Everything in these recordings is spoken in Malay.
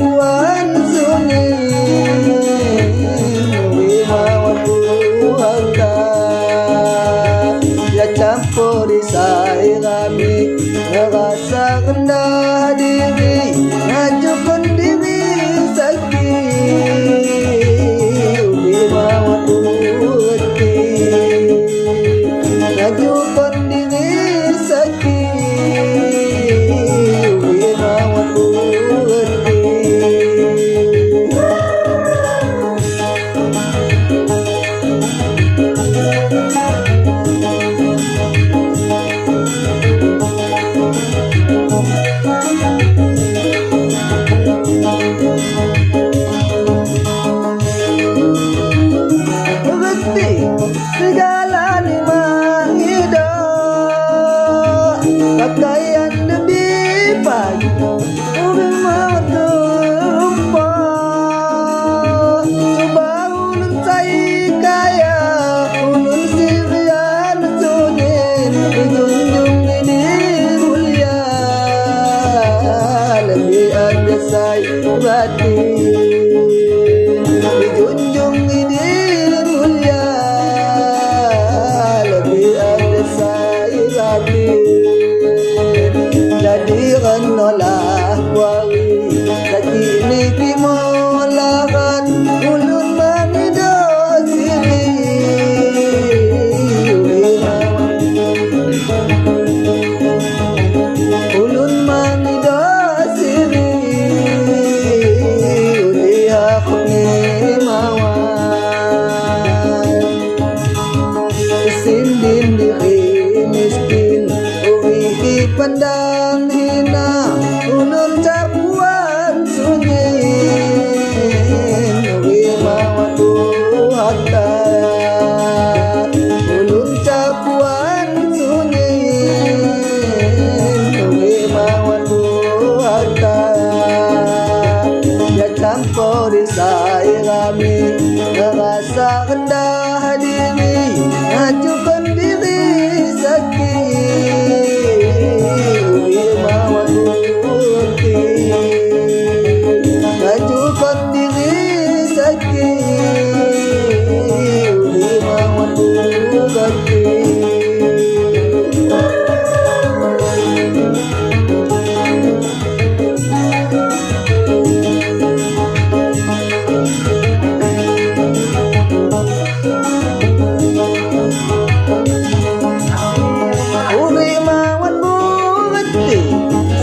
capuan sunyi wimawan buhangka ya campuri sairami ngerasa rendah diri ngajukan diri sakit wimawan buhangka ngajukan diri sakit wimawan segala nikmat hidup pakaian lebih pagi ubi mau terlupa coba ulun cai kaya ulun sirian sunin dijunjung ini mulia lebih ada saya batin dijunjung ini jadi renolah wari kini kimolakan ulun manido siri ulun manido siri uliak ngimawan sindin diri miskin uwi pandang hina ulun capuan sunyi wimawan buhata ulun capuan sunyi wimawan buhata ya campuri sairami ngerasa rendah diri ngajukan diri sakit ngajukan diri sakit wimawan buhati wimawan buhati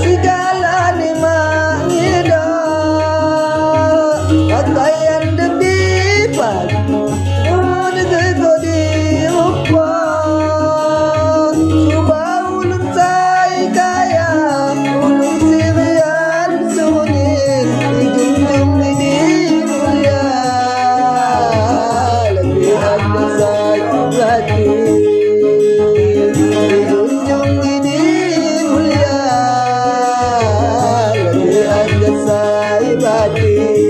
segala nikmat hidup pakaian lebih pagi udah kau dilupa coba ulun cai kaya ulun sirian sunyi dijunjung ini mulia lebih ada saya batin dijunjung ini mulia lebih ada saya batin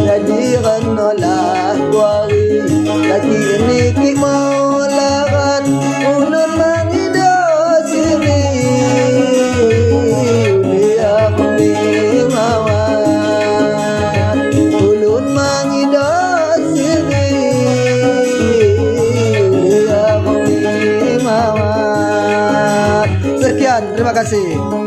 jadi renolah wari kini kimolakan ulun mangido siri uliak ngimawan ulun mangido siri uliak ngimawan. Sekian, terima kasih.